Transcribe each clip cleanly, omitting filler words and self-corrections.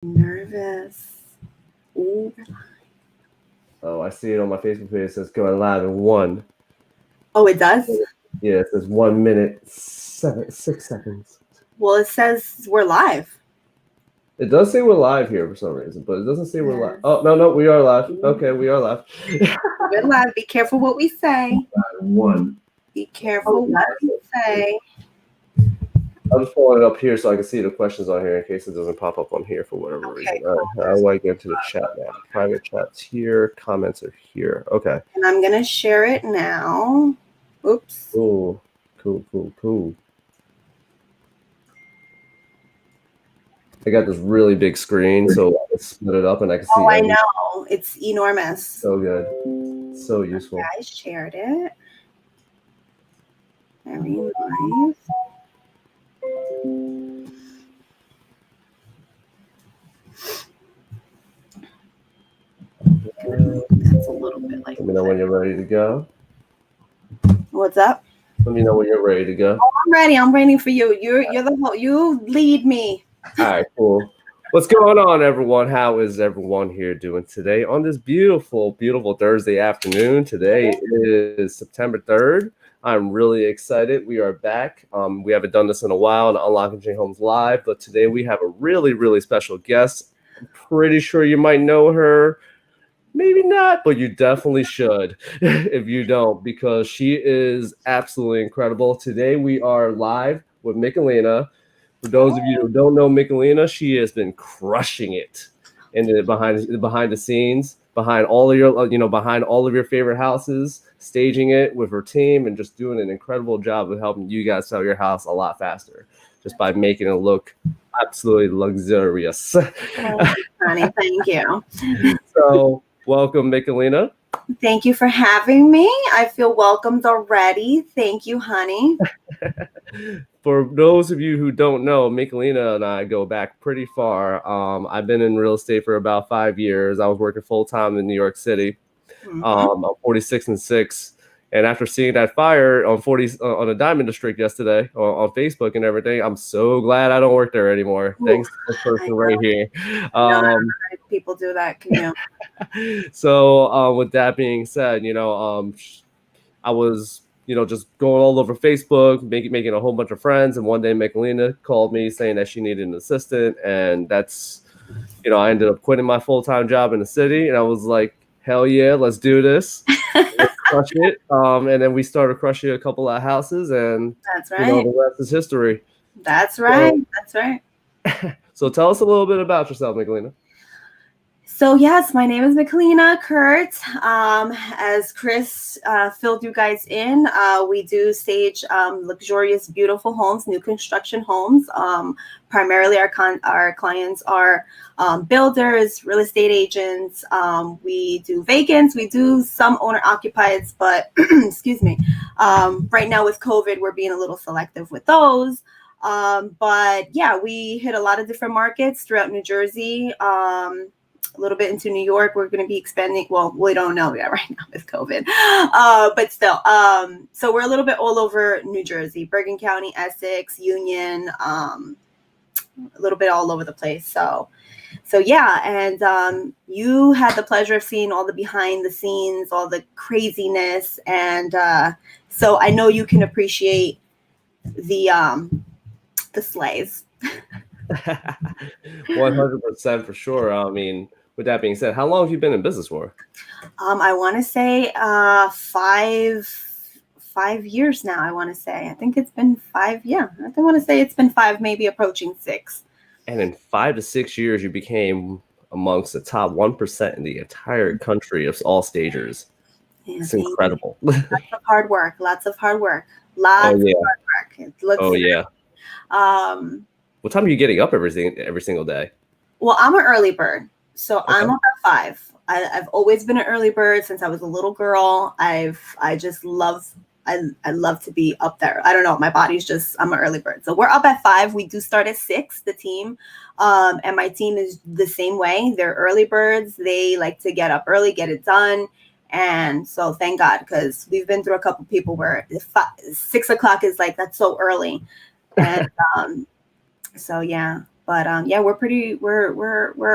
Nervous. Ooh. Oh, I see it on my Facebook page. It says going live in one. Oh, it does? Yeah, it says 1 minute, 6 seconds. Well, it says we're live. It does say we're live here for some reason, but it doesn't say we're live. Oh, no, we are live. Okay, we are live. We're live. Be careful what we say. One. Be careful what we say. I'm just pulling it up here so I can see the questions on here in case it doesn't pop up on here for whatever reason. Cool. All right, how do I get to the chat now? Private chat's here. Comments are here. Okay. And I'm going to share it now. Oops. Cool. I got this really big screen, so I can split it up and I can see. Oh, I know. It's enormous. So good. So useful. I shared it. Very nice. That's a little bit like. Let me know when you're ready to go. What's up? Let me know when you're ready to go. Oh, I'm ready. I'm waiting for you. You're the you lead me. All right, cool. What's going on, everyone? How is everyone here doing today on this beautiful, beautiful Thursday afternoon? Today is September 3rd. I'm really excited. We are back. We haven't done this in a while on UnlockNJHomes Live, but today we have a really, really special guest. I'm pretty sure you might know her. Maybe not, but you definitely should if you don't, because she is absolutely incredible. Today we are live with Michelina. For those of you who don't know Michelina, she has been crushing it behind the scenes, behind all of your favorite houses, staging it with her team and just doing an incredible job of helping you guys sell your house a lot faster just by making it look absolutely luxurious. Honey, thank you. So welcome, Michelina. Thank you for having me. I feel welcomed already. Thank you, honey. For those of you who don't know, Michelina and I go back pretty far. I've been in real estate for about 5 years. I was working full-time in New York City. I'm 46 and 6. And after seeing that fire on a Diamond District yesterday on Facebook and everything, I'm so glad I don't work there anymore. Thanks to this person right here. People do that, can you? So with that being said, I was just going all over Facebook, making a whole bunch of friends. And one day Michelina called me saying that she needed an assistant. And that's, I ended up quitting my full-time job in the city. And I was like, hell yeah, let's do this. Let's crush it. And then we started crushing a couple of houses. And that's right. The rest is history. That's right. That's right. So tell us a little bit about yourself, Michelina. So yes, my name is Michelina Kuhrt. As Chris filled you guys in, we do stage luxurious, beautiful homes, new construction homes. Primarily our clients are builders, real estate agents. We do vacants. We do some owner-occupieds, but excuse me. Right now with COVID, we're being a little selective with those. But yeah, we hit a lot of different markets throughout New Jersey. A little bit into New York. We're going to be expanding. Well, we don't know yet right now with COVID, but still. So we're a little bit all over New Jersey, Bergen County, Essex, Union, a little bit all over the place. So yeah. And you had the pleasure of seeing all the behind the scenes, all the craziness. And so I know you can appreciate the slays. 100% for sure. I mean, with that being said, how long have you been in business for? I want to say 5 years now. I want to say. I think it's been 5. Yeah, I want to say it's been 5, maybe approaching 6. And in 5 to 6 years, you became amongst the top 1% in the entire country of all stagers. Yeah, it's incredible. Lots of hard work. Lots of hard work. Lots of hard work. Yeah. What time are you getting up every single day? Well, I'm an early bird. So I'm up at 5. I've always been an early bird since I was a little girl. I love to be up there. I don't know. My body's just, I'm an early bird. So we're up at 5. We do start at 6, the team. And my team is the same way. They're early birds. They like to get up early, get it done. And so thank God, because we've been through a couple people where 6 o'clock is like, that's so early. And so, yeah. But yeah, we're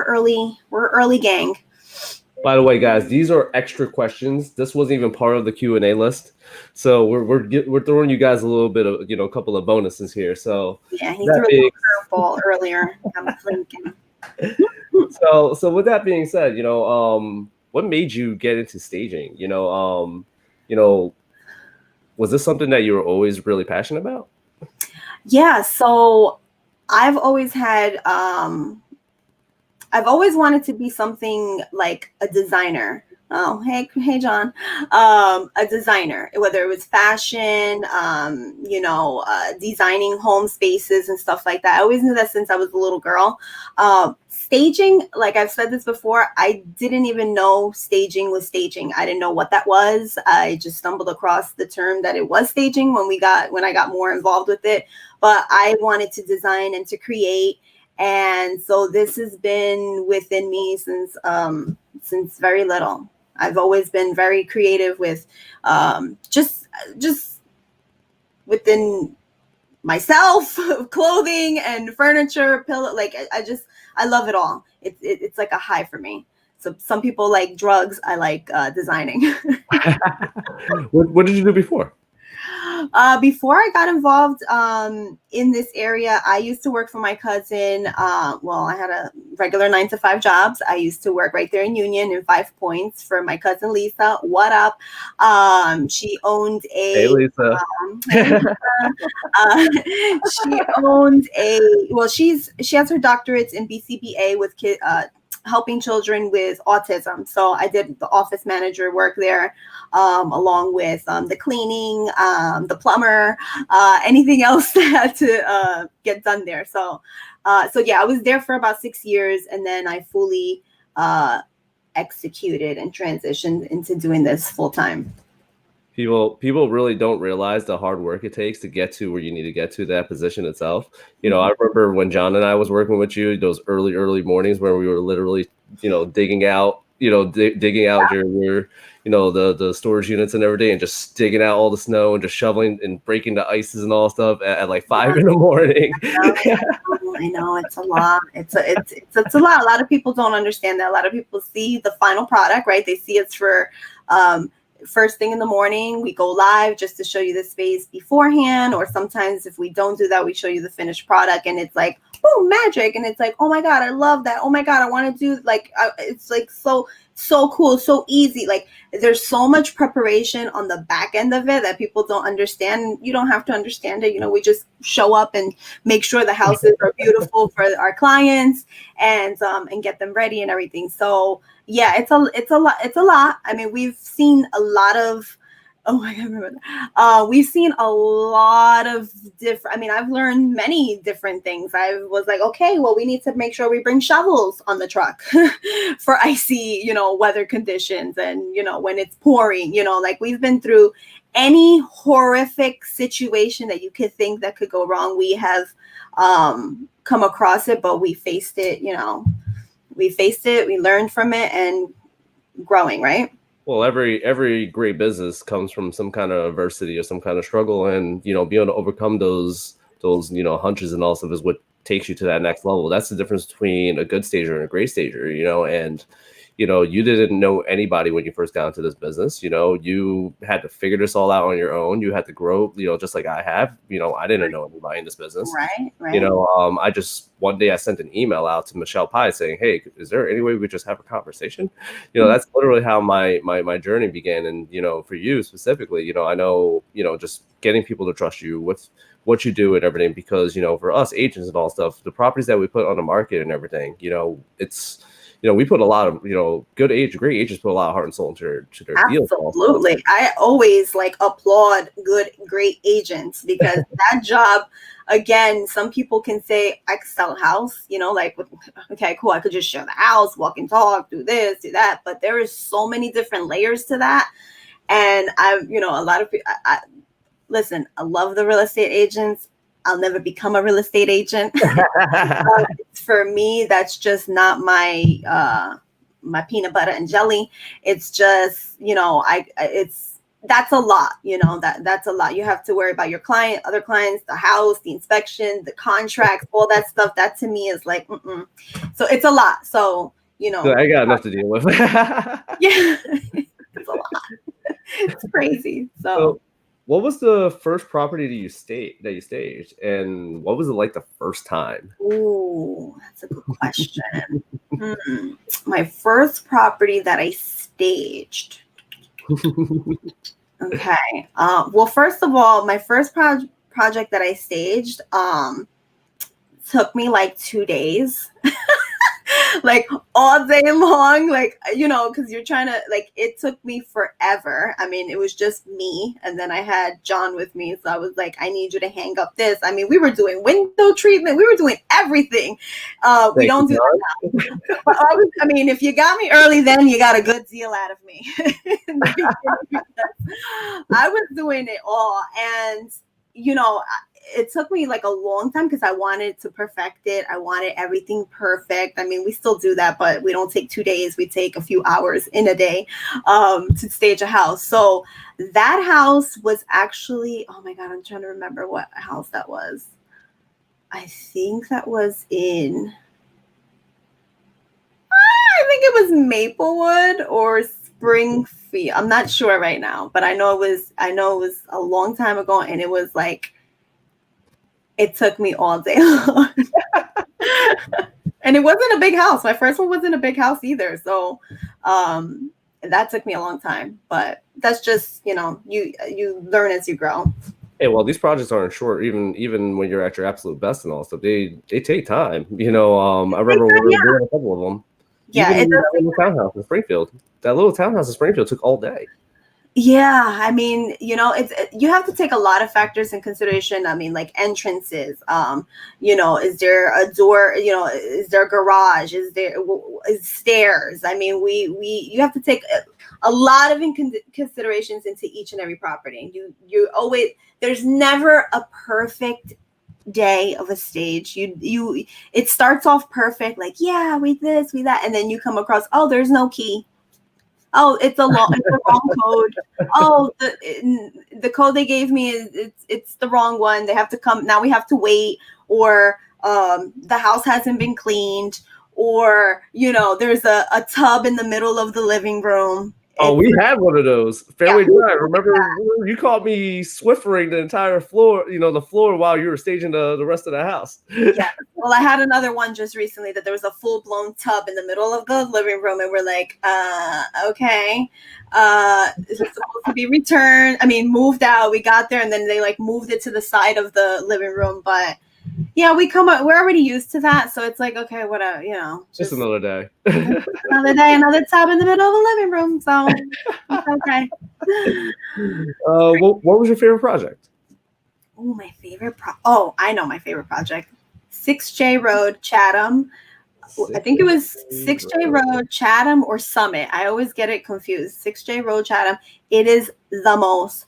early gang. By the way, guys, these are extra questions. This wasn't even part of the Q&A list, so we're throwing you guys a little bit of a couple of bonuses here. So Yeah, he that threw a being little curveball earlier. I'm thinking. so with that being said, what made you get into staging? Was this something that you were always really passionate about? Yeah, so I've always had I've always wanted to be something like a designer. Oh, hey, John. A designer, whether it was fashion, designing home spaces and stuff like that. I always knew that since I was a little girl. Staging, like I've said this before, I didn't even know staging was staging. I didn't know what that was. I just stumbled across the term that it was staging when I got more involved with it. But I wanted to design and to create. And so this has been within me since very little. I've always been very creative with just within myself, clothing and furniture, pillow. Like I love it all. It's like a high for me. So some people like drugs. I like designing. What did you do before? Before I got involved in this area, I used to work for my cousin. I had a regular 9-to-5 jobs. I used to work right there in Union in 5 Points for my cousin Lisa. What up? She owned a. Hey, Lisa. She owned a. Well, she has her doctorates in BCBA with helping children with autism. So I did the office manager work there, along with the cleaning, the plumber, anything else that had to get done there. So yeah, I was there for about 6 years, and then I fully executed and transitioned into doing this full time. People really don't realize the hard work it takes to get to where you need to get to that position itself. I remember when John and I was working with you, those early mornings where we were literally, digging out during your, the storage units and everything, and just digging out all the snow and just shoveling and breaking the ices and all stuff at like 5 in the morning. I know it's a lot. It's a lot. A lot of people don't understand that. A lot of people see the final product, right? They see it's for first thing in the morning. We go live just to show you the space beforehand, or sometimes if we don't do that, we show you the finished product, and it's like, oh, magic. And it's like, oh my God, I love that. Oh my God, I want to do it's like so cool, so easy. Like there's so much preparation on the back end of it that people don't understand. You don't have to understand it. We just show up and make sure the houses are beautiful for our clients and get them ready and everything. So yeah, it's a lot. I mean, we've seen a lot of, oh my God, remember that. We've seen a lot of different, I mean, I've learned many different things. I was like, okay, well, we need to make sure we bring shovels on the truck for icy, weather conditions. And, when it's pouring, like we've been through any horrific situation that you could think that could go wrong. We have come across it, but we faced it, we learned from it, and growing, right? Well, every great business comes from some kind of adversity or some kind of struggle, and being able to overcome those hunches and all stuff is what takes you to that next level. That's the difference between a good stager and a great stager, and you didn't know anybody when you first got into this business. You had to figure this all out on your own. You had to grow, just like I have. I didn't know anybody in this business. Right. I just one day I sent an email out to Michelle Pye saying, "Hey, is there any way we just have a conversation?" That's literally how my journey began. And for you specifically, I know just getting people to trust you with what you do and everything, because for us agents and all stuff, the properties that we put on the market and everything, it's. We put a lot of, great agents put a lot of heart and soul into their deals. Absolutely. I always applaud great agents, because that job, again, some people can say, I could sell a house, okay, cool. I could just show the house, walk and talk, do this, do that. But there is so many different layers to that. And a lot of people, listen, I love the real estate agents. I'll never become a real estate agent. For me, that's just not my my peanut butter and jelly. It's just, that's a lot, that's a lot. You have to worry about your client, other clients, the house, the inspection, the contracts, all that stuff. That to me is like, so it's a lot. So, I got enough to deal with. yeah, it's a lot. It's crazy. So what was the first property that you staged, and what was it like the first time? Ooh, that's a good question. My first property that I staged. Okay. Well, first of all, my first project that I staged took me like 2 days. Like all day long, like, because you're trying to, like, it took me forever. I mean, it was just me, and then I had John with me, so I was like, I need you to hang up this. I mean, we were doing window treatment, we were doing everything. We don't do that now. But I mean, if you got me early, then you got a good deal out of me. I was doing it all, and it took me like a long time because I wanted to perfect it. I wanted everything perfect. I mean, we still do that, but we don't take 2 days. We take a few hours in a day to stage a house. So that house was actually, oh my God, I'm trying to remember what house that was. I think that was in, I think it was Maplewood or Springfield. I'm not sure right now, but I know it was a long time ago, and it was like, it took me all day long. And it wasn't a big house. My first one wasn't a big house either. So that took me a long time. But that's just, you learn as you grow. Hey, well, these projects aren't short. Even when you're at your absolute best and all stuff, they take time. I remember we were doing a couple of them. Yeah, even that little townhouse in Springfield. That little townhouse in Springfield took all day. Yeah, I mean, you have to take a lot of factors in consideration. I mean, like entrances. Is there a door? Is there a garage? Is stairs? I mean, you have to take a lot of considerations into each and every property. You always, there's never a perfect day of a stage. It starts off perfect, like, yeah, we this, we that, and then you come across, oh, there's no key. Oh, it's the wrong code. Oh, the code they gave me it's the wrong one. They have to come now. We have to wait, or the house hasn't been cleaned, or there's a tub in the middle of the living room. Oh, we had one of those. Fairway Drive. Remember, you caught me Swiffering the entire floor, the floor while you were staging the rest of the house. Yeah. Well, I had another one just recently that there was a full-blown tub in the middle of the living room, and we're like, okay. It's supposed to be returned. I mean, moved out. We got there, and then they like moved it to the side of the living room, but yeah, we're already used to that, so it's like, okay, whatever, just another day. Another day, another tub in the middle of the living room, so it's okay. What was your favorite project? Oh, my favorite I know my favorite project. 6J Road, Chatham. I think it was 6J Road, Chatham, or Summit. I always get it confused. 6J Road, Chatham. It is the most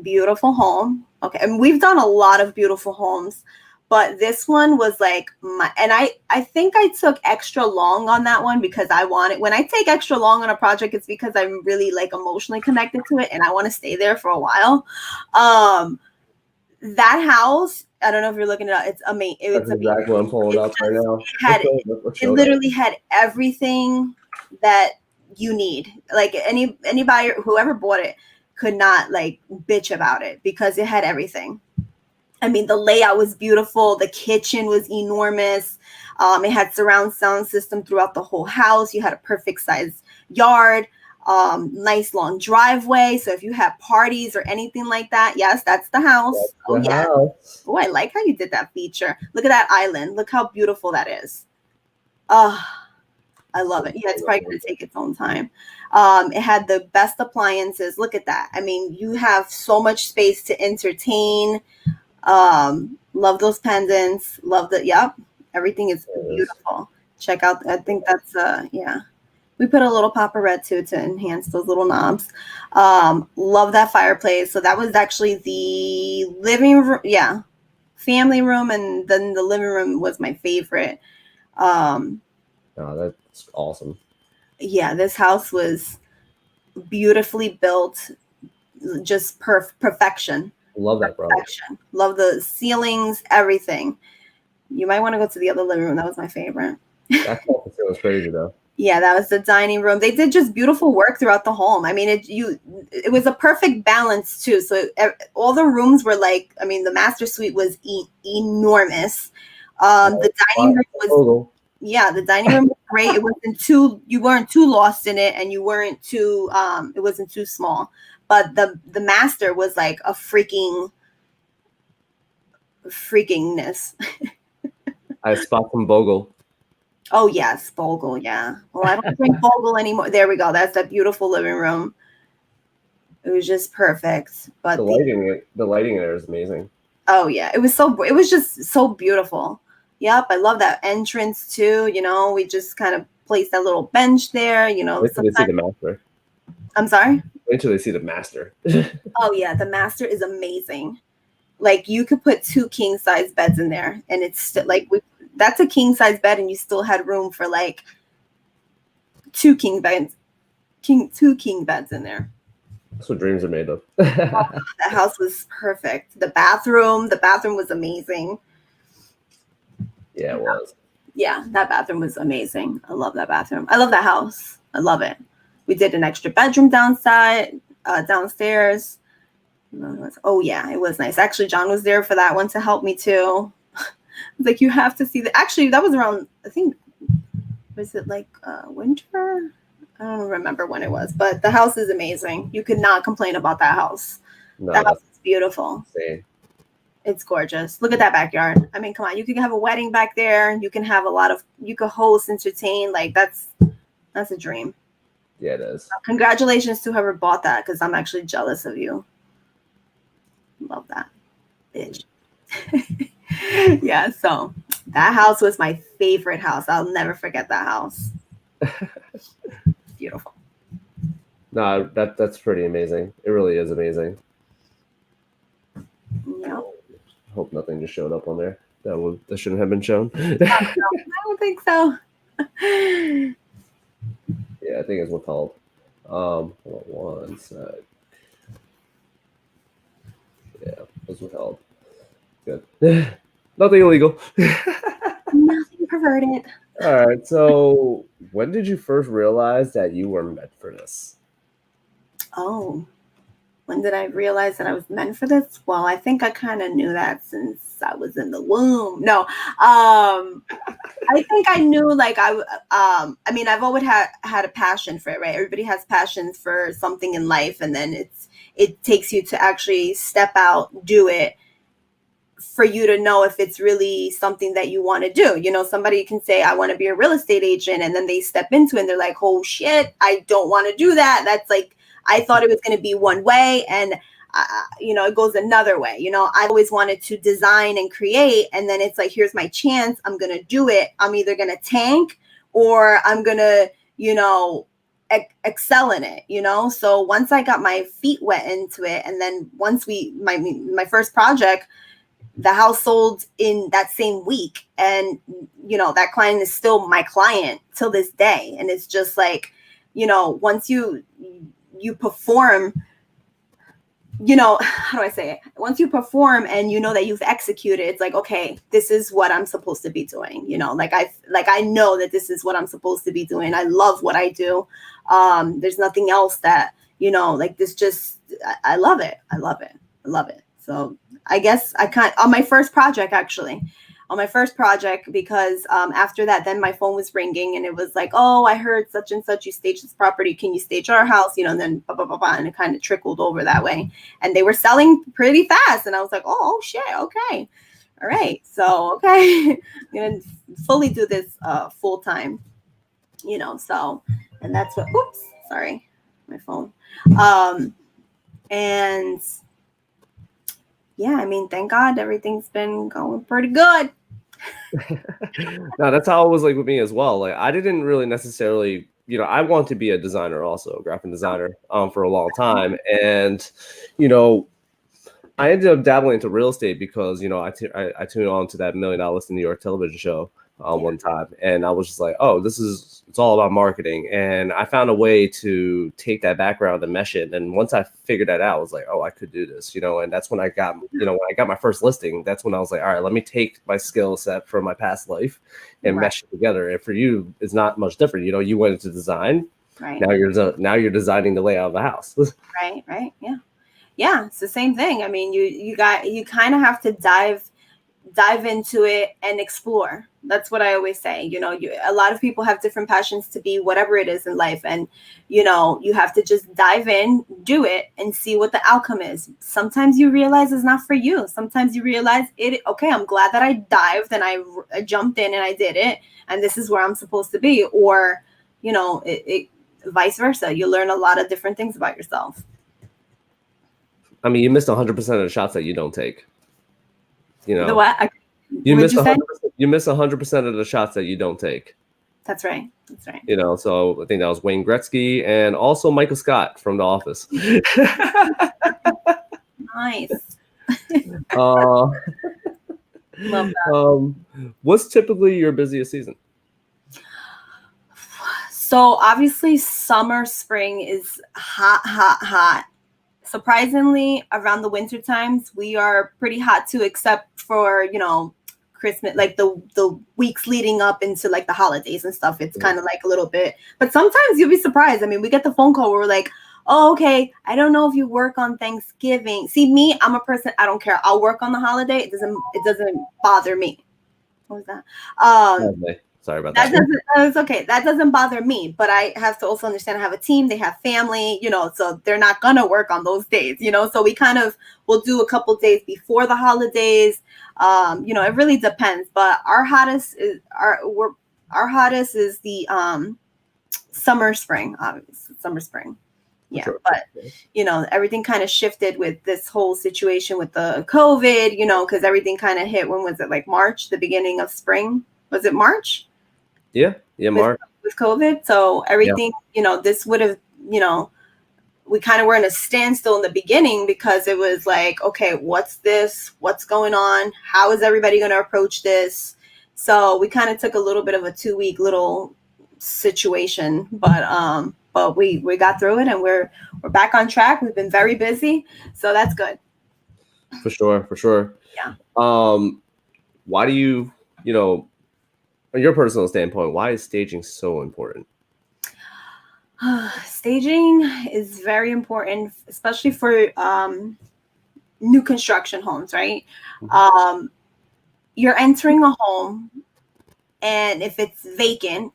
beautiful home. Okay. And we've done a lot of beautiful homes, but this one was like I think I took extra long on that one because when I take extra long on a project, it's because I'm really like emotionally connected to it and I want to stay there for a while. That house, I don't know if you're looking it up. It's amazing. That's exactly what I'm pulling up right now. It literally had everything that you need. Like any buyer, whoever bought it could not like bitch about it because it had everything. I mean, the layout was beautiful. The kitchen was enormous. It had surround sound system throughout the whole house. You had a perfect size yard, nice long driveway. So if you have parties or anything like that, yes, that's the house. Yeah. Oh, I like how you did that feature. Look at that island. Look how beautiful that is. I love it. Yeah, it's probably going to take its own time. It had the best appliances. Look at that. I mean, you have so much space to entertain. Love those pendants. Everything is beautiful. Check out. I think that's yeah. We put a little Papa Red too to enhance those little knobs. Love that fireplace. So that was actually the living room. Yeah, family room, and then the living room was my favorite. Oh, that's awesome. Yeah, this house was beautifully built, just perfection. Love that, bro. Perfection. Love the ceilings, everything. You might want to go to the other living room. That was my favorite. That was crazy though. Yeah, that was the dining room. They did just beautiful work throughout the home. I mean, it was a perfect balance too. So all the rooms were like, I mean, the master suite was enormous. The dining room was, yeah, the dining room was great. It wasn't too, you weren't too lost in it, and you weren't too, it wasn't too small. But the master was like a freakingness. I spot some Bogle. Oh yes, Bogle. Yeah. Well, I don't drink Bogle anymore. There we go. That's that beautiful living room. It was just perfect. But the lighting there is amazing. Oh yeah, it was just so beautiful. Yep, I love that entrance too. You know, we just kind of placed that little bench there. You know, wait till they see the master. I'm sorry. Wait till they see the master. Oh yeah, the master is amazing. Like you could put 2 king size beds in there, and it's still like that's a king size bed, and you still had room for like 2 king beds in there. That's what dreams are made of. That house was perfect. The bathroom was amazing. Yeah, it was. Yeah, that bathroom was amazing. I love that bathroom. I love that house. I love it. We did an extra bedroom downstairs. Oh yeah, it was nice. Actually, John was there for that one to help me too. Like, you have to see that. Actually, that was around, I think, was it like winter? I don't remember when it was, but the house is amazing. You could not complain about that house. No, that house is beautiful. Insane. It's gorgeous. Look at that backyard. I mean, come on. You can have a wedding back there. You can have you could host, entertain. Like, that's a dream. Yeah, it is. Congratulations to whoever bought that, because I'm actually jealous of you. Love that, bitch. Yeah, so that house was my favorite house. I'll never forget that house. Beautiful. No, that's pretty amazing. It really is amazing. Yeah. Hope nothing just showed up on there. That shouldn't have been shown. I don't think so. Yeah, I think it's withheld. Hold on one sec. Yeah, it's withheld. Good. Nothing illegal. Nothing perverted. All right. So, when did you first realize that you were meant for this? Oh, when did I realize that I was meant for this? Well, I think I kind of knew that since I was in the womb. No, I think I knew, like, I mean, I've always had a passion for it, right? Everybody has passions for something in life, and then it takes you to actually step out, do it, for you to know if it's really something that you want to do. You know, somebody can say, I want to be a real estate agent, and then they step into it and they're like, oh shit, I don't want to do that. That's like, I thought it was going to be one way, and you know, it goes another way. You know, I've always wanted to design and create, and then it's like, here's my chance. I'm going to do it. I'm either going to tank, or I'm going to, you know, excel in it, you know? So once I got my feet wet into it, and then once my first project, the house sold in that same week. And, you know, that client is still my client till this day. And it's just like, you know, once you perform, you know, how do I say it? Once you perform and you know that you've executed, it's like, okay, this is what I'm supposed to be doing. You know, like I know that this is what I'm supposed to be doing. I love what I do. There's nothing else that, you know, like this, just, I love it. I love it. I love it. So I guess on my first project, because after that, then my phone was ringing, and it was like, oh, I heard such and such, you staged this property. Can you stage our house? You know, and then blah, blah, blah, blah, and it kind of trickled over that way. And they were selling pretty fast. And I was like, oh shit. Okay. All right. So, okay. I'm going to fully do this full time, you know, so, and that's what, oops, sorry, my phone. And yeah, I mean, thank God everything's been going pretty good. No, that's how it was like with me as well. Like, I didn't really necessarily, you know, I want to be a designer also, a graphic designer, for a long time. And, you know, I ended up dabbling into real estate because, you know, I tuned on to that $1 Million Listing New York television show. one time, and I was just like, oh, it's all about marketing. And I found a way to take that background and mesh it. And once I figured that out, I was like, oh, I could do this, and that's when I got, when I got my first listing, that's when I was like, all right, let me take my skill set from my past life and mesh it together. And for you, it's not much different. You went into design. Right. Now you're designing the layout of the house. Right. Yeah. It's the same thing. I mean, you kind of have to dive into it and explore. That's what I always say. A lot of people have different passions to be whatever it is in life. And, you have to just dive in, do it, and see what the outcome is. Sometimes you realize it's not for you. Sometimes you realize okay, I'm glad that I dived and I jumped in and I did it. And this is where I'm supposed to be. Or, vice versa. You learn a lot of different things about yourself. I mean, you missed 100% of the shots that you don't take. The what? You miss 100% of the shots that you don't take. That's right. So I think that was Wayne Gretzky and also Michael Scott from The Office. Nice. Love that. What's typically your busiest season? So obviously summer, spring is hot. Surprisingly, around the winter times, we are pretty hot too, except for, Christmas, like the weeks leading up into like the holidays and stuff. It's kind of like a little bit, but sometimes you'll be surprised. I mean, we get the phone call where we're like, oh, okay, I don't know if you work on Thanksgiving. See, me, I'm a person, I don't care. I'll work on the holiday. It doesn't bother me. What was that? Sorry about that. It's okay. That doesn't bother me, but I have to also understand I have a team. They have family, so they're not going to work on those days, so we kind of will do a couple days before the holidays. It really depends, but our hottest is the summer, spring, obviously summer, spring. Yeah. Sure. But, everything kind of shifted with this whole situation with the COVID, because everything kind of hit. When was it? Like March, the beginning of spring? Was it March? Yeah, March. With COVID. So everything, this would have, we kind of were in a standstill in the beginning because it was like, okay, what's this? What's going on? How is everybody going to approach this? So we kind of took a little bit of a 2-week little situation, but we got through it and we're back on track. We've been very busy, so that's good. For sure. Yeah. Why do you, from your personal standpoint, why is staging so important? Staging is very important, especially for new construction homes, right? Mm-hmm. You're entering a home, and if it's vacant,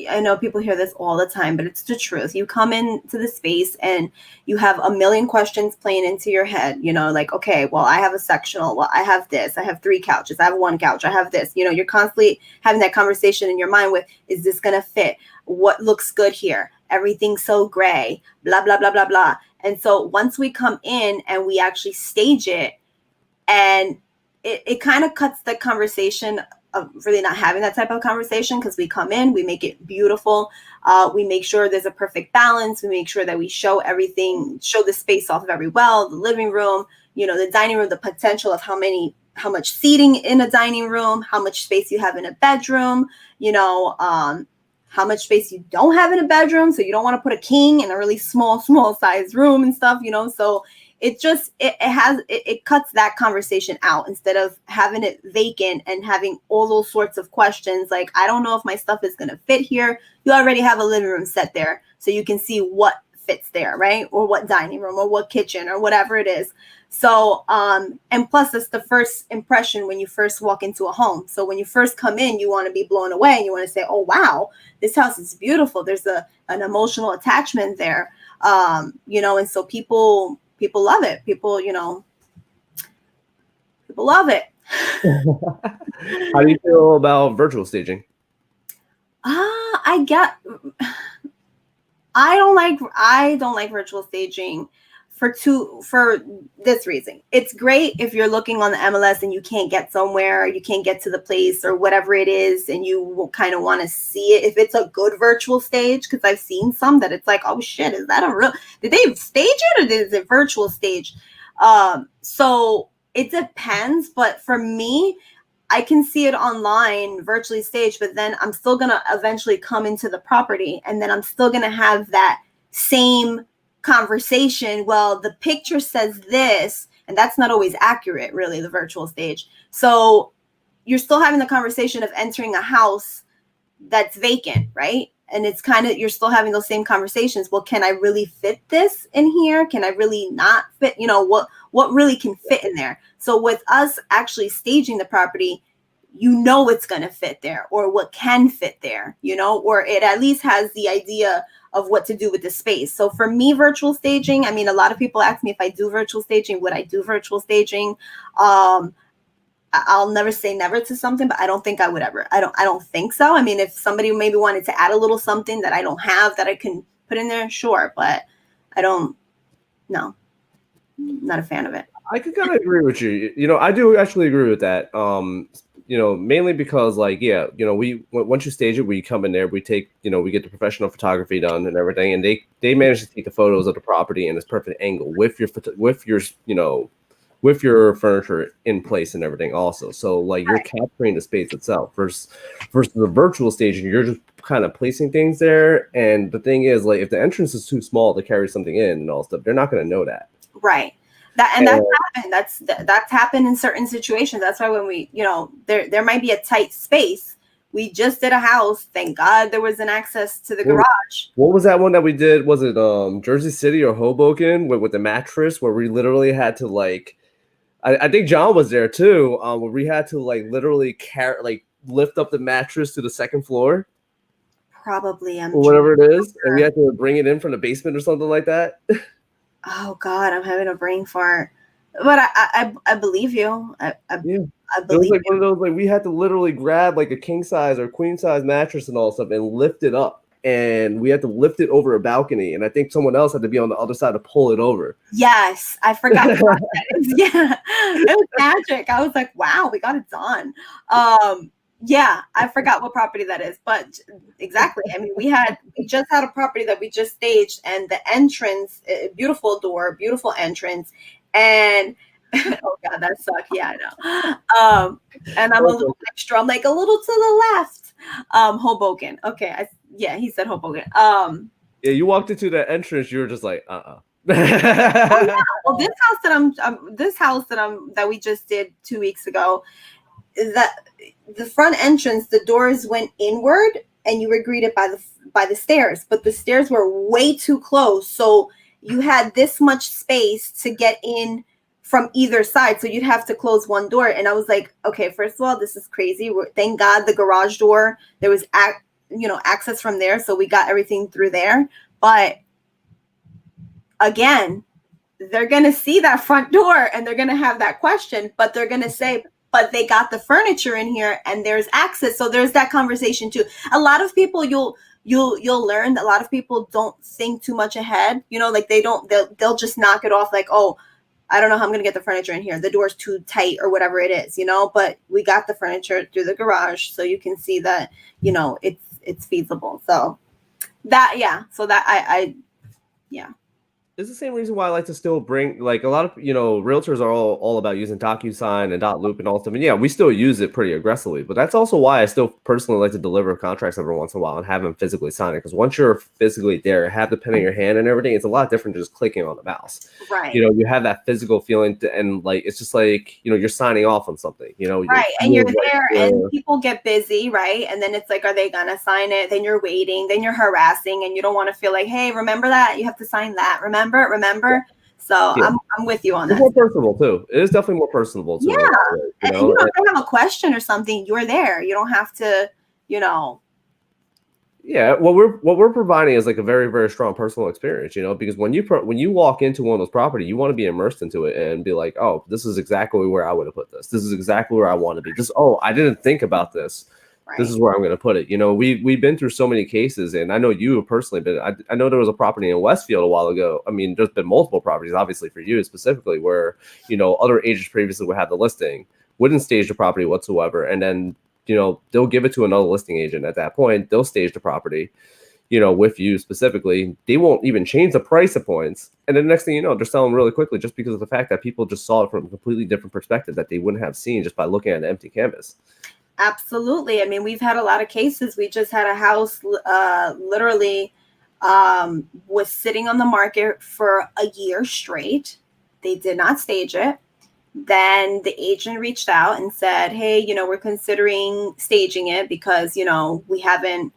I know people hear this all the time, but it's the truth. You come into the space and you have a million questions playing into your head, like, okay, well, I have a sectional. Well, I have this. I have 3 couches. I have 1 couch. I have this. You're constantly having that conversation in your mind with, is this going to fit? What looks good here? Everything's so gray, blah, blah, blah, blah, blah. And so once we come in and we actually stage it, and it kind of cuts the conversation of really not having that type of conversation, because we come in, we make it beautiful. We make sure there's a perfect balance. We make sure that we show the space off very well, the living room, the dining room, the potential of how much seating in a dining room, how much space you have in a bedroom, how much space you don't have in a bedroom. So you don't want to put a king in a really small size room and stuff, so it cuts that conversation out, instead of having it vacant and having all those sorts of questions. Like, I don't know if my stuff is going to fit here. You already have a living room set there, so you can see what fits there, right? Or what dining room or what kitchen or whatever it is. So, and plus it's the first impression when you first walk into a home. So when you first come in, you want to be blown away and you want to say, oh, wow, this house is beautiful. There's an emotional attachment there. And so people love it. People love it. How do you feel about virtual staging? I don't like virtual staging for this reason. It's great if you're looking on the MLS and you can't get somewhere, you can't get to the place or whatever it is, and you will kind of want to see it. If it's a good virtual stage, because I've seen some that it's like, oh shit, is that did they stage it or is it virtual stage? So it depends, but for me, I can see it online, virtually staged, but then I'm still going to eventually come into the property, and then I'm still going to have that same conversation. Well, the picture says this, and that's not always accurate, really, the virtual stage. So you're still having the conversation of entering a house that's vacant, right? And it's kind of, you're still having those same conversations. Well, can I really fit this in here? Can I really not fit? You know, what really can fit in there? So with us actually staging the property, you know it's going to fit there, or what can fit there, you know, or it at least has the idea of what to do with the space. So for me, virtual staging, I mean, a lot of people ask me if I do virtual staging, would I do virtual staging? I'll never say never to something, but I don't think I would ever. I don't think so. I mean, if somebody maybe wanted to add a little something that I don't have that I can put in there, sure, but I don't. No, not a fan of it. I could kind of agree with you. You know, I do actually agree with that. You know, mainly because like, yeah, you know, once you stage it, we come in there, we take, you know, we get the professional photography done and everything, and they manage to take the photos of the property in this perfect angle with your you know, with your furniture in place and everything also. So like you're capturing the space itself versus the virtual staging, you're just kind of placing things there. And the thing is, like, if the entrance is too small to carry something in and all stuff, they're not going to know that. Right. That's happened. That's happened in certain situations. That's why when we, you know, there might be a tight space. We just did a house. Thank God there was an access to the garage. What was that one that we did? Was it Jersey City or Hoboken with the mattress where we literally had to like, I think John was there too, where we had to like literally lift up the mattress to the second floor. Probably, or whatever it is, and we had to bring it in from the basement or something like that. Oh God, I'm having a brain fart, but I believe you. I believe it was like one of those, like we had to literally grab like a king size or queen size mattress and all stuff and lift it up. And we had to lift it over a balcony, and I think someone else had to be on the other side to pull it over. Yes, I forgot. Yeah, it was magic. I was like, wow, we got it done. Yeah, I forgot what property that is, but exactly. I mean, we just had a property that we just staged, and the entrance, beautiful door, beautiful entrance, and oh God, that sucked. Yeah, I know. And I'm a little extra. I'm like a little to the left. Hoboken. Okay, yeah, he said Hoboken. Yeah, you walked into that entrance, you were just like, Oh, yeah. Well, this house that we just did 2 weeks ago, is that the front entrance, the doors went inward, and you were greeted by the stairs, but the stairs were way too close, so you had this much space to get in from either side, so you'd have to close one door. And I was like, okay, first of all, this is crazy. Thank God the garage door, there was access from there, so we got everything through there. But again, they're gonna see that front door and they're gonna have that question, but they're gonna say, but they got the furniture in here and there's access. So there's that conversation too. A lot of people, you'll learn that a lot of people don't think too much ahead. You know, like they'll just knock it off like, oh, I don't know how I'm going to get the furniture in here. The door's too tight or whatever it is, you know, but we got the furniture through the garage. So you can see that, you know, it's feasible. So that, yeah. So that yeah. It's the same reason why I like to still bring, like, a lot of, you know, realtors are all about using DocuSign and .loop and all stuff. And yeah, we still use it pretty aggressively, but that's also why I still personally like to deliver contracts every once in a while and have them physically sign it. Because once you're physically there, have the pen in your hand and everything, it's a lot different than just clicking on the mouse. Right. You know, you have that physical feeling and like, it's just like, you know, you're signing off on something, you know. Right. And you're there and people get busy, right? And then it's like, are they going to sign it? Then you're waiting, then you're harassing, and you don't want to feel like, hey, remember that? You have to sign that. Remember? So yeah. I'm with you on that. It's more personable too. It is definitely more personable too. Yeah. And you don't have a question or something, you're there. You don't have to, you know. Yeah, what we're providing is like a very, very strong personal experience, you know, because when you walk into one of those properties, you want to be immersed into it and be like, oh, this is exactly where I would have put this. This is exactly where I want to be. I didn't think about this. Right. This is where I'm going to put it. You know, we've been through so many cases, and I know you personally, but I know there was a property in Westfield a while ago. I mean, there's been multiple properties, obviously for you specifically, where, you know, other agents previously would have the listing, wouldn't stage the property whatsoever, and then, you know, they'll give it to another listing agent at that point. They'll stage the property, with you specifically, they won't even change the price of points. And then the next thing you know, they're selling really quickly just because of the fact that people just saw it from a completely different perspective that they wouldn't have seen just by looking at an empty canvas. Absolutely. I mean, we've had a lot of cases. We just had a house literally was sitting on the market for a year straight. They did not stage it. Then the agent reached out and said, hey, we're considering staging it because, we haven't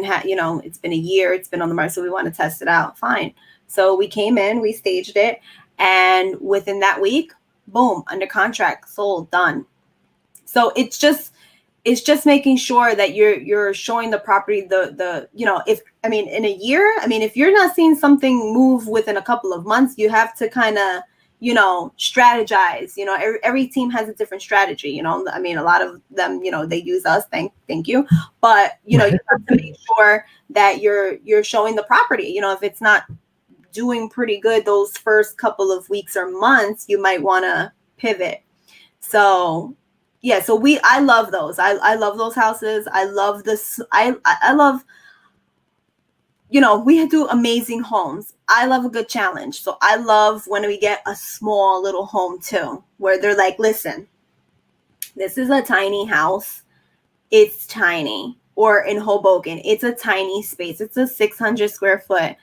had, it's been a year, it's been on the market, so we want to test it out. Fine. So we came in, we staged it, and within that week, boom, under contract, sold, done. So it's just making sure that you're showing the property in a year, if you're not seeing something move within a couple of months, you have to kind of, strategize. Every team has a different strategy. A lot of them, they use us. Thank you. But you have to make sure that you're showing the property. If it's not doing pretty good those first couple of weeks or months, you might want to pivot. So yeah, so I love those. I love those houses. I love this. I love, we do amazing homes. I love a good challenge. So I love when we get a small little home too, where they're like, listen, this is a tiny house. It's tiny. Or in Hoboken, it's a tiny space. It's a 600 square foot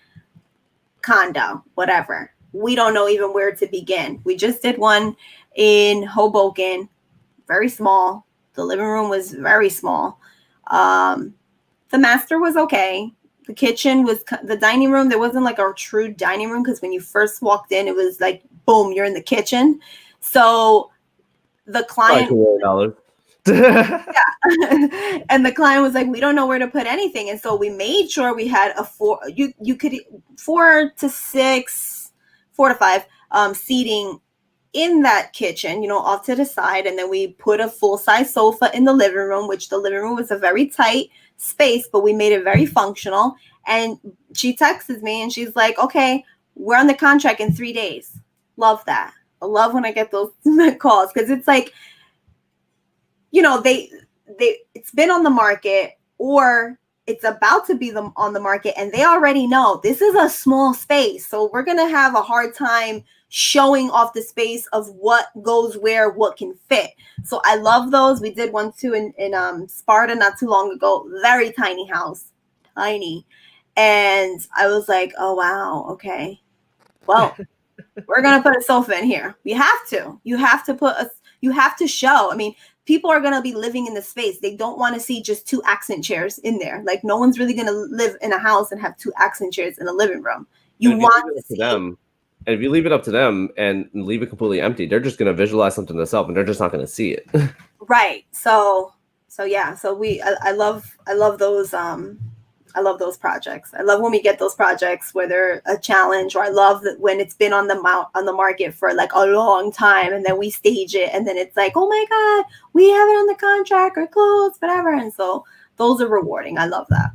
condo, whatever. We don't know even where to begin. We just did one in Hoboken, very small. The living room was very small. The master was okay. The kitchen was the dining room. There wasn't like a true dining room because when you first walked in, it was like, boom, you're in the kitchen. So the client, yeah. And the client was like, we don't know where to put anything. And so we made sure we had a 4 to 5 seating in that kitchen, off to the side. And then we put a full-size sofa in the living room, which the living room was a very tight space, but we made it very functional. And she texted me and she's like, okay, we're on the contract in 3 days. Love that. I love when I get those calls because it's like, it's been on the market or it's about to be on the market and they already know this is a small space. So we're going to have a hard time showing off the space of what goes where, what can fit. So I love those. We did one too in Sparta not too long ago. Very tiny house, tiny. And I was like, oh, wow. Okay. Well, we're going to put a sofa in here. You have to show. People are going to be living in the space. They don't want to see just 2 accent chairs in there. Like no one's really going to live in a house and have 2 accent chairs in a living room. You want to see them. And if you leave it up to them and leave it completely empty, they're just going to visualize something themselves and they're just not going to see it. Right. So yeah. So I love those. I love those projects. I love when we get those projects where they're a challenge, or I love that when it's been on the market for like a long time and then we stage it and then it's like, oh my God, we have it on the contract or closed, whatever. And so those are rewarding. I love that.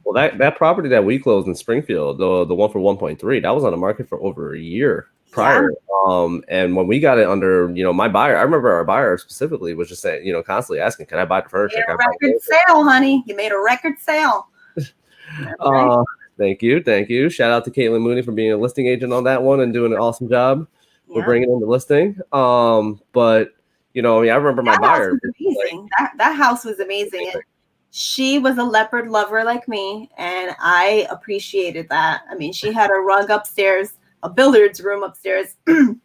Well, that property that we closed in Springfield, the one for 1.3, that was on the market for over a year prior. Yeah. And when we got it under, my buyer, I remember our buyer specifically was just saying, constantly asking, can I buy the furniture? You made a record sale, honey. You made a record sale. Right. Thank you. Shout out to Caitlin Mooney for being a listing agent on that one and doing an awesome job for bringing in the listing. But I remember my buyer. Was amazing. That house was amazing. And she was a leopard lover like me, and I appreciated that. She had a rug upstairs, a billiards room upstairs, and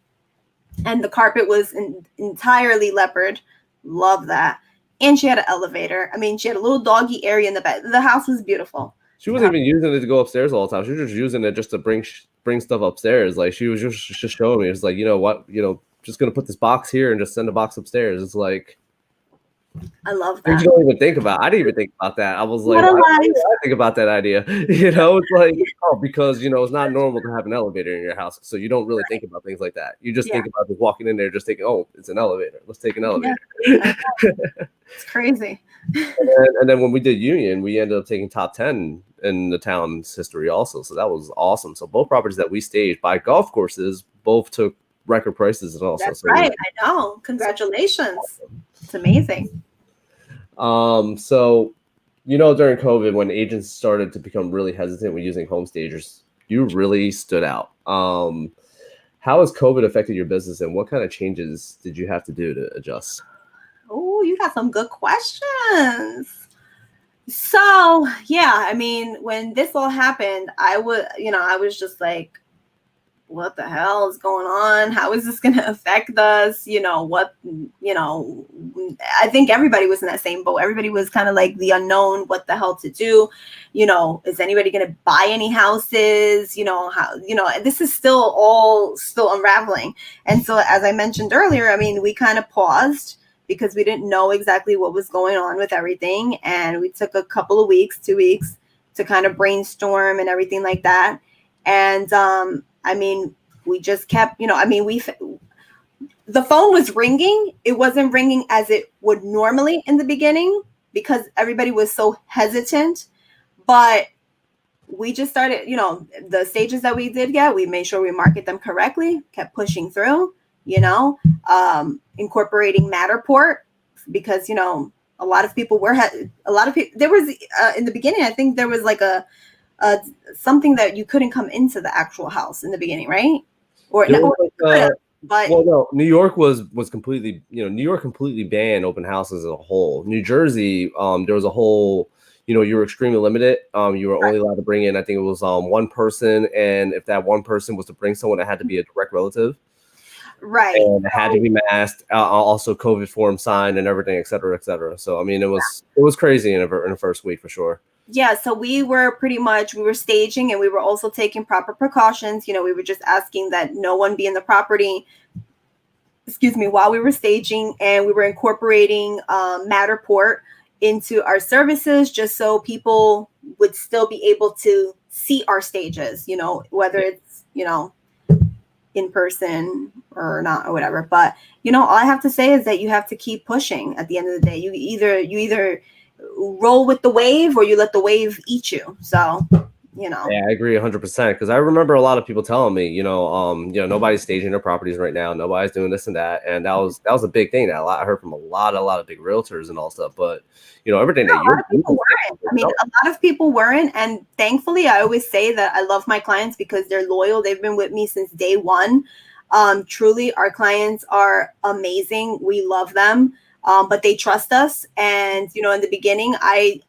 the carpet was entirely leopard. Love that. And she had an elevator. She had a little doggy area in the bed. The house was beautiful. She wasn't even using it to go upstairs all the time. She was just using it just to bring stuff upstairs. Like she was just showing me. It's like, just gonna put this box here and just send a box upstairs. It's like, I love that. You don't even think about. I didn't even think about that. I was like, why did I think about that idea? It's like, because it's not normal to have an elevator in your house, so you don't really think about things like that. You just think about just walking in there, just thinking, oh, it's an elevator. Let's take an elevator. Yeah. It's crazy. And then when we did Union, we ended up taking top 10 in the town's history also. So that was awesome. So both properties that we staged by golf courses both took record prices and also. That's right. I know. Congratulations. Awesome. It's amazing. So during COVID, when agents started to become really hesitant with using home stagers, you really stood out. How has COVID affected your business, and what kind of changes did you have to do to adjust? Oh, you got some good questions. So yeah, I mean, when this all happened, I was just like, what the hell is going on? How is this going to affect us? I think everybody was in that same boat. Everybody was kind of like the unknown, what the hell to do? Is anybody going to buy any houses? This is still unraveling. And so, as I mentioned earlier, I mean, we kind of paused because we didn't know exactly what was going on with everything. And we took a couple of weeks, 2 weeks, to kind of brainstorm and everything like that. And, I mean, we just kept, the phone was ringing. It wasn't ringing as it would normally in the beginning because everybody was so hesitant. But we just started, the stages that we did get, we made sure we market them correctly, kept pushing through, incorporating Matterport because, a lot of people there was, in the beginning, I think there was like something that you couldn't come into the actual house in the beginning, right? No, New York was completely, New York completely banned open houses as a whole. New Jersey, there was a whole, you were extremely limited. You were only allowed to bring in, I think it was one person, and if that one person was to bring someone, it had to be a direct relative. Right. And it had to be masked, also COVID form signed and everything, et cetera, et cetera. So, I mean, it was crazy in the first week for sure. Yeah, so we were staging and we were also taking proper precautions. We were just asking that no one be in the property, while we were staging, and we were incorporating Matterport into our services just so people would still be able to see our stages, whether it's, in person or not or whatever. But, all I have to say is that you have to keep pushing at the end of the day. You either roll with the wave or you let the wave eat you. So, Yeah, I agree 100% because I remember a lot of people telling me, nobody's staging their properties right now, nobody's doing this and that, and that was a big thing that I heard from a lot of big realtors and all stuff. But everything that you're doing, a lot of people weren't, and thankfully, I always say that I love my clients because they're loyal. They've been with me since day one. Truly, our clients are amazing. We love them. But they trust us. And, in the beginning, I'm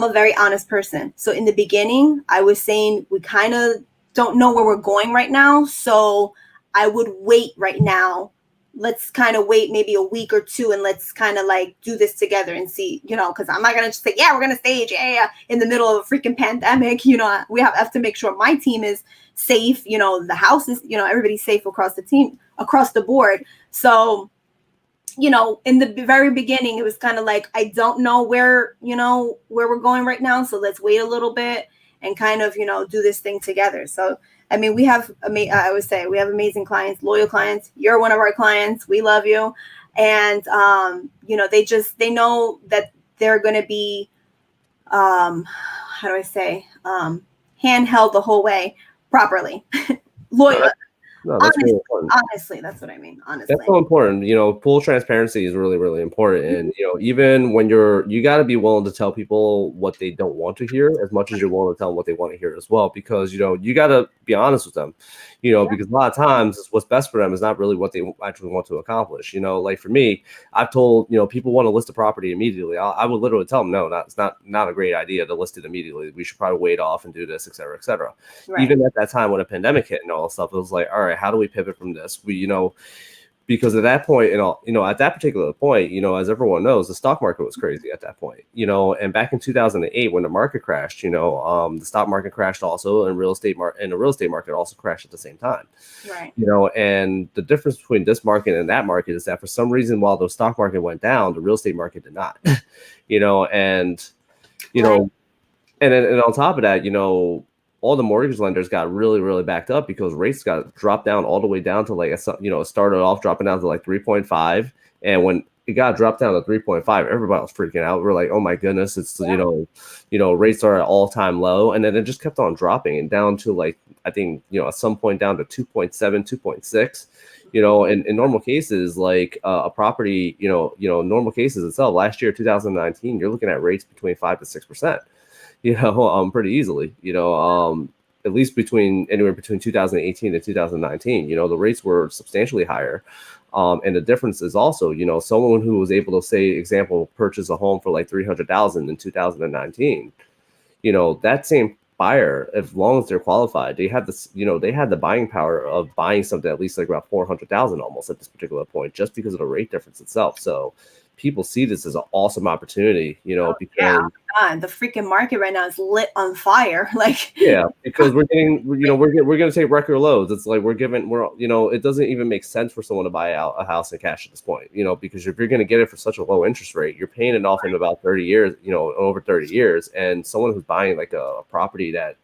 a very honest person. So in the beginning, I was saying we kind of don't know where we're going right now. So I would wait right now. Let's kind of wait maybe a week or two and let's kind of like do this together and see, because I'm not going to just say, yeah, we're going to stage in the middle of a freaking pandemic. We have to make sure my team is safe. The house is, everybody's safe across the board. So, in the very beginning, it was kind of like, I don't know where we're going right now. So let's wait a little bit and kind of, do this thing together. So, I mean, I always say we have amazing clients, loyal clients. You're one of our clients. We love you. And, they know that they're going to be, handheld the whole way properly. Loyal. No, that's really important. Honestly, that's what I mean. Honestly, that's so important. Full transparency is really, really important. And even when you got to be willing to tell people what they don't want to hear, as much as you're willing to tell them what they want to hear as well. Because you got to be honest with them. Because a lot of times what's best for them is not really what they actually want to accomplish. Like for me, I've told people want to list a property immediately. I would literally tell them, no, it's not a great idea to list it immediately. We should probably wait off and do this, et cetera, et cetera. Right. Even at that time when a pandemic hit and all that stuff, it was like, all right, how do we pivot from this? Because at that point, at that particular point, as everyone knows, the stock market was crazy at that point, and back in 2008, when the market crashed, the stock market crashed also, and the real estate market also crashed at the same time. Right. And the difference between this market and that market is that for some reason, while the stock market went down, the real estate market did not, and, right. and on top of that, all the mortgage lenders got really, really backed up because rates got dropped down all the way down to it started off dropping down to like 3.5. And when it got dropped down to 3.5. Everybody was freaking out. We're like, oh my goodness, it's rates are at all-time low, and then it just kept on dropping and down to like, I think, at some point down to 2.7, 2.6. In normal cases, like a property, normal cases itself, last year, 2019, you're looking at rates between 5 to 6%, pretty easily, at least anywhere between 2018 to 2019, the rates were substantially higher. And the difference is also, someone who was able to, say, example, purchase a home for like 300,000 in 2019, that same buyer, as long as they're qualified, they had this, they had the buying power of buying something at least like about 400,000 almost at this particular point, just because of the rate difference itself. So people see this as an awesome opportunity, because the freaking market right now is lit on fire. Like, yeah, because we're getting, we're going to take record lows. It's like it doesn't even make sense for someone to buy out a house in cash at this point, because if you're going to get it for such a low interest rate, you're paying it off in about 30 years, over 30 years. And someone who's buying like a property that,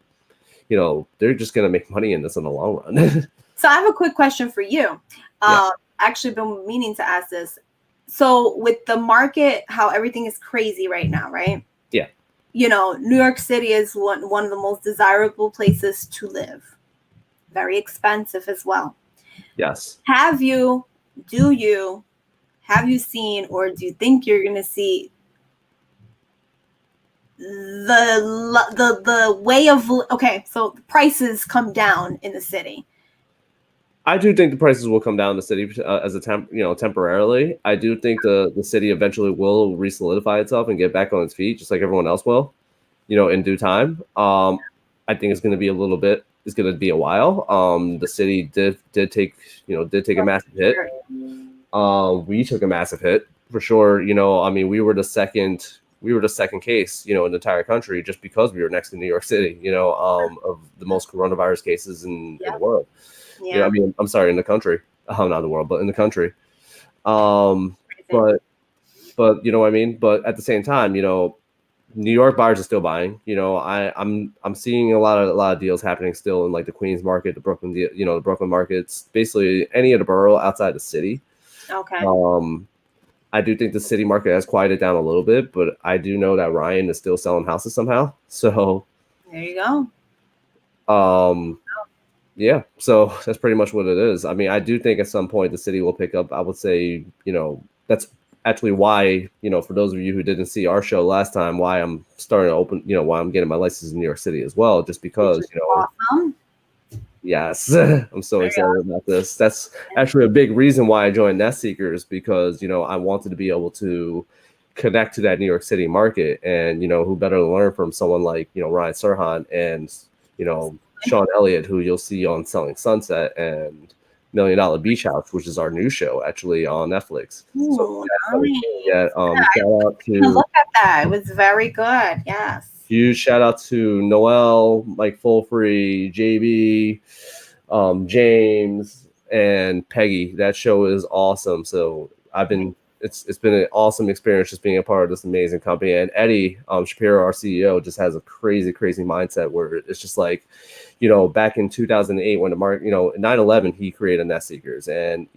they're just going to make money in this in the long run. So I have a quick question for you. Actually been meaning to ask this. So with the market, how everything is crazy right now, right? Yeah. New York City is one of the most desirable places to live. Very expensive as well. Yes. Have you seen, or do you think you're going to see the way of, so prices come down in the city? I do think the prices will come down in the city as a temporarily. I do think the city eventually will re-solidify itself and get back on its feet, just like everyone else will, in due time. I think it's going to be it's going to be a while. The city did take a massive hit. We took a massive hit for sure. We were the second case, in the entire country, just because we were next to New York City, of the most coronavirus cases in the world. Yeah. I'm sorry, in the country, not the world, but in the country. But you know what I mean? But at the same time, New York buyers are still buying. I'm seeing a lot of deals happening still in like the Queens market, the Brooklyn, the Brooklyn markets, basically any of the borough outside the city. Okay. I do think the city market has quieted down a little bit, but I do know that Ryan is still selling houses somehow. So there you go. Yeah, so that's pretty much what it is. I do think at some point the city will pick up. I would say, that's actually why, for those of you who didn't see our show last time, why I'm starting to open, why I'm getting my license in New York City as well, just because, awesome. Yes, I'm so excited about this. That's actually a big reason why I joined Nest Seekers, because, I wanted to be able to connect to that New York City market, and, who better to learn from someone like, Ryan Serhan and, Sean Elliott, who you'll see on Selling Sunset and $1 Million Beach House, which is our new show actually on Netflix. Ooh, so nice. Shout out to look at that. It was very good. Yes. Huge shout out to Noel, Mike Fulfrey, JB, James, and Peggy. That show is awesome. So it's been an awesome experience just being a part of this amazing company. And Eddie Shapiro, our CEO, just has a crazy mindset where it's just like, back in 2008 when the market, 9/11, he created Nest Seekers, and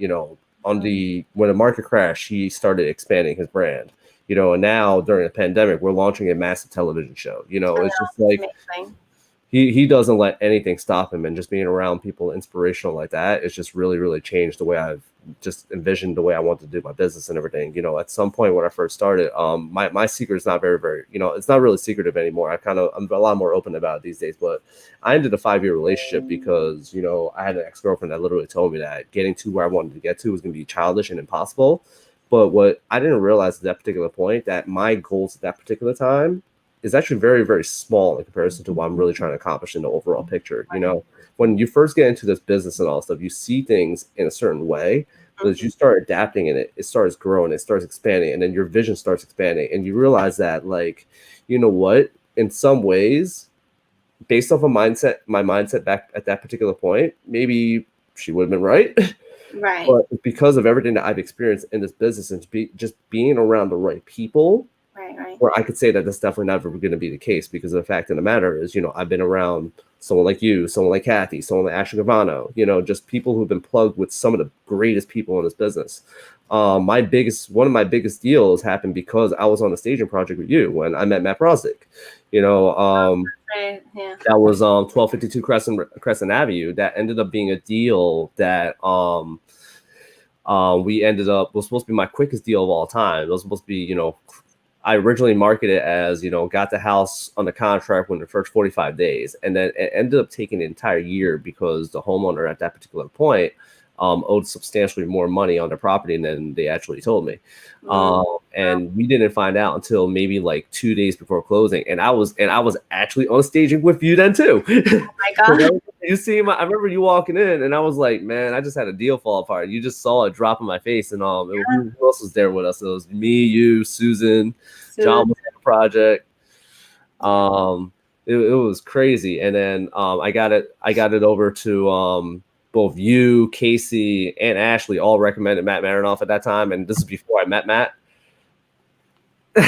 when the market crashed, he started expanding his brand. And now during the pandemic, we're launching a massive television show. It's just like amazing. He doesn't let anything stop him, and just being around people inspirational like that, it's just really changed the way I've just envisioned the way I want to do my business and everything. At some point when I first started, my secret is not very, it's not really secretive anymore. I'm a lot more open about it these days, but I ended a 5-year relationship because, I had an ex-girlfriend that literally told me that getting to where I wanted to get to was going to be childish and impossible. But what I didn't realize at that particular point, that my goals at that particular time is actually very small in comparison to what I'm really trying to accomplish in the overall picture. When you first get into this business and all stuff, you see things in a certain way, but as you start adapting in it, it starts growing, it starts expanding, and then your vision starts expanding, and you realize that, like, what, in some ways, based off of my mindset back at that particular point, maybe she would have been right. Right. But because of everything that I've experienced in this business and just being around the right people, Right. Where I could say that that's definitely never going to be the case, because the fact of the matter is, I've been around someone like you, someone like Kathy, someone like Ashley Gravano, just people who've been plugged with some of the greatest people in this business. One of my biggest deals happened because I was on a staging project with you when I met Matt Brosdick. Right. Yeah. That was 1252 Crescent Avenue. That ended up being a deal that was supposed to be my quickest deal of all time. It was supposed to be, I originally marketed it as, got the house under contract within the first 45 days. And then it ended up taking an entire year because the homeowner at that particular point owed substantially more money on their property than they actually told me. And we didn't find out until maybe like 2 days before closing. And I was actually on staging with you then too. Oh my God. You see, I remember you walking in, and I was like, "Man, I just had a deal fall apart." You just saw a drop in my face, and who else was there with us? It was me, you, Susan. John was on the project. It was crazy, and then I got it over to both you, Casey, and Ashley. All recommended Matt Marinoff at that time, and this is before I met Matt. And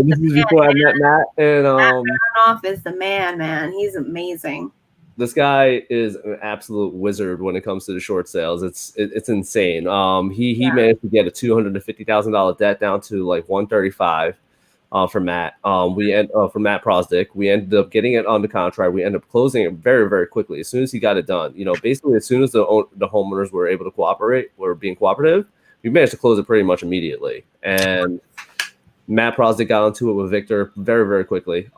this is before I met Matt, and Matt Marinoff is the man. He's amazing. This guy is an absolute wizard when it comes to the short sales. It's insane. He managed to get a $250,000 debt down to like 135 for Matt. For Matt Brosdick. We ended up getting it under contract. We ended up closing it very, very quickly as soon as he got it done. Basically as soon as the homeowners were able to cooperate, were being cooperative, we managed to close it pretty much immediately. And Matt Brosdick got onto it with Victor very, very quickly.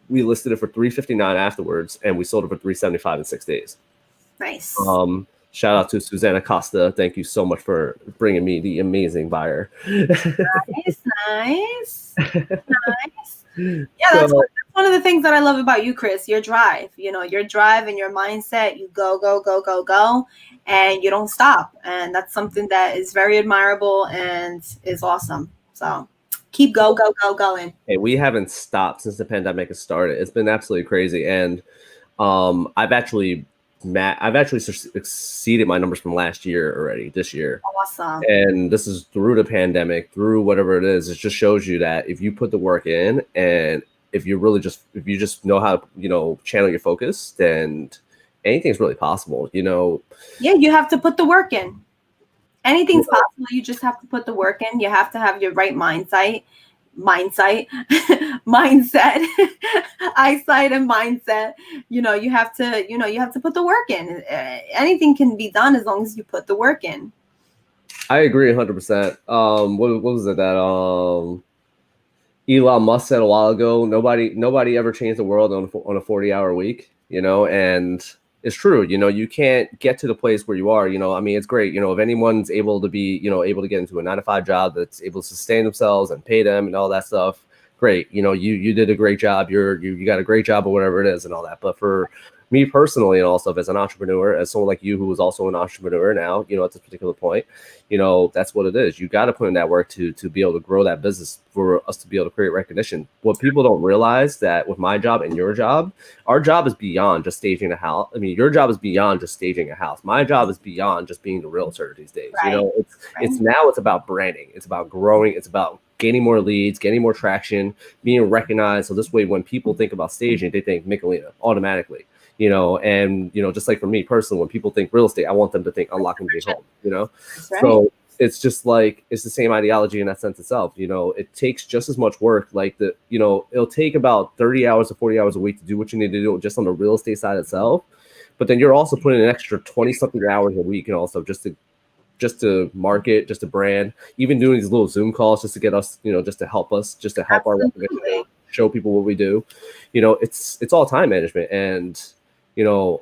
We listed it for $359 afterwards, and we sold it for $375 in 6 days. Nice. Shout out to Susanna Costa. Thank you so much for bringing me the amazing buyer. Nice. Yeah, that's one of the things that I love about you, Chris. Your drive. Your drive and your mindset. You go, and you don't stop. And that's something that is very admirable and is awesome. So keep going. Hey, we haven't stopped since the pandemic has started. It's been absolutely crazy. And I've actually exceeded my numbers from last year already this year. Awesome. And this is through the pandemic, through whatever it is. It just shows you that if you put the work in, and if you just know how to, channel your focus, then anything's really possible, Yeah, you have to put the work in. Anything's possible. You just have to put the work in. You have to have your right mindset, eyesight and mindset. You have to put the work in. Anything can be done as long as you put the work in. I agree 100%. What was it that Elon Musk said a while ago? Nobody ever changed the world on a 40-hour week, and it's true. You can't get to the place where you are. It's great. If anyone's able to be, able to get into a 9-to-5 job that's able to sustain themselves and pay them and all that stuff, great. You did a great job. You got a great job or whatever it is and all that. But for me personally, and also as an entrepreneur, as someone like you who is also an entrepreneur now, at this particular point, that's what it is. You got to put in that work to be able to grow that business, for us to be able to create recognition. What people don't realize, that with my job and your job, our job is beyond just staging a house. Your job is beyond just staging a house. My job is beyond just being the realtor these days. Right. It's about branding. It's about growing. It's about gaining more leads, getting more traction, being recognized. So this way, when people think about staging, they think Michelina automatically. Just like for me personally, when people think real estate, I want them to think UnlockNJHomes, Right. So it's just like, it's the same ideology in that sense itself. It takes just as much work, it'll take about 30 hours to 40 hours a week to do what you need to do just on the real estate side itself. But then you're also putting an extra 20 something hours a week, and also just to market, just to brand, even doing these little Zoom calls just to get us, just to help our recognition, show people what we do. It's all time management. And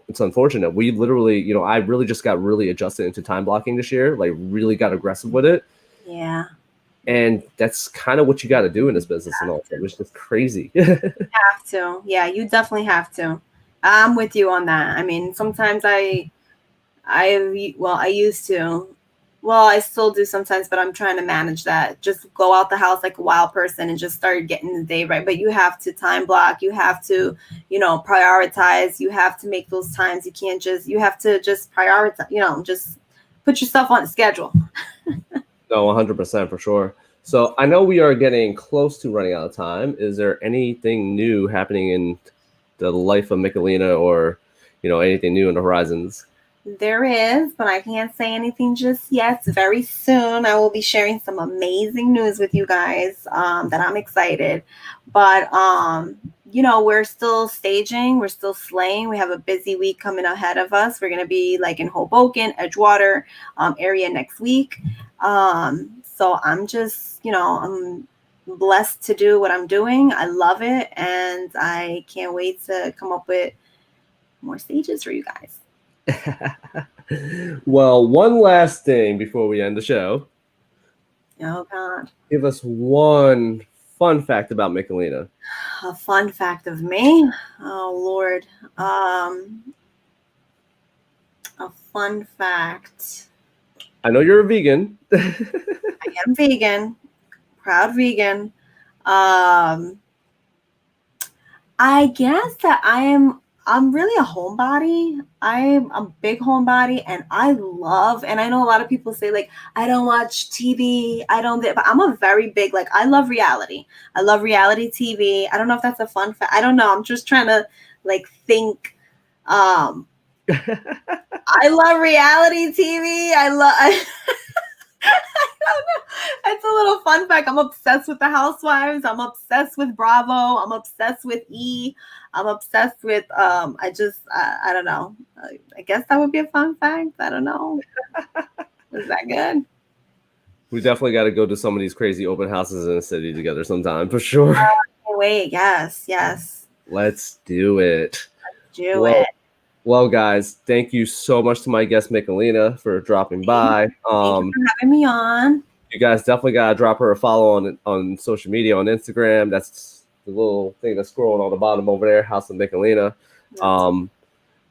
it's unfortunate. We literally, I really just got really adjusted into time blocking this year, like really got aggressive with it. Yeah. And that's kind of what you got to do in this business and all that, which is crazy. You have to. Yeah, you definitely have to. I'm with you on that. Sometimes I used to. Well, I still do sometimes, but I'm trying to manage that. Just go out the house like a wild person and just start getting the day right. But you have to time block. You have to, prioritize. You have to make those times. You have to just prioritize, just put yourself on a schedule. No, 100% for sure. So I know we are getting close to running out of time. Is there anything new happening in the life of Michelina, or anything new on the horizons? There is, but I can't say anything just yet. Very soon, I will be sharing some amazing news with you guys that I'm excited. But we're still staging, we're still slaying. We have a busy week coming ahead of us. We're gonna be like in Hoboken, Edgewater area next week. So I'm just, I'm blessed to do what I'm doing. I love it, and I can't wait to come up with more stages for you guys. Well, one last thing before we end the show. Oh God. Give us one fun fact about Michelina. A fun fact of me. Oh Lord. A fun fact. I know you're a vegan. I am vegan. Proud vegan. I guess that I'm really a homebody. I'm a big homebody, and I know a lot of people say like I don't watch TV, but I'm a very big, like, I love reality. I love reality TV. I don't know if that's a fun fact. I don't know. I'm just trying to like think. I love reality TV. I don't know. It's a little fun fact. I'm obsessed with the Housewives. I'm obsessed with Bravo. I'm obsessed with E. I'm obsessed with I don't know. I guess that would be a fun fact. I don't know. Is that good? We definitely got to go to some of these crazy open houses in the city together sometime, for sure. Wait, yes. Let's do it. Do it. Well, guys, thank you so much to my guest Michelina for dropping by. Thank you for having me on. You guys definitely gotta drop her a follow on social media, on Instagram. That's the little thing that's scrolling on the bottom over there, House of Michelina.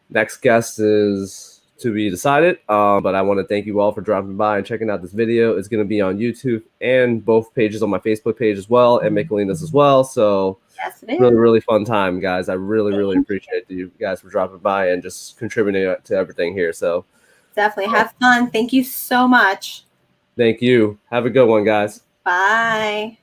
Next guest is to be decided, but I want to thank you all for dropping by and checking out this video. It's going to be on YouTube and both pages on my Facebook page as well, and Michelina's as well. So yes, it is. Really fun time, guys. I really appreciate you guys for dropping by and just contributing to everything here. So definitely have fun. Thank you so much. Thank you. Have a good one, guys. Bye.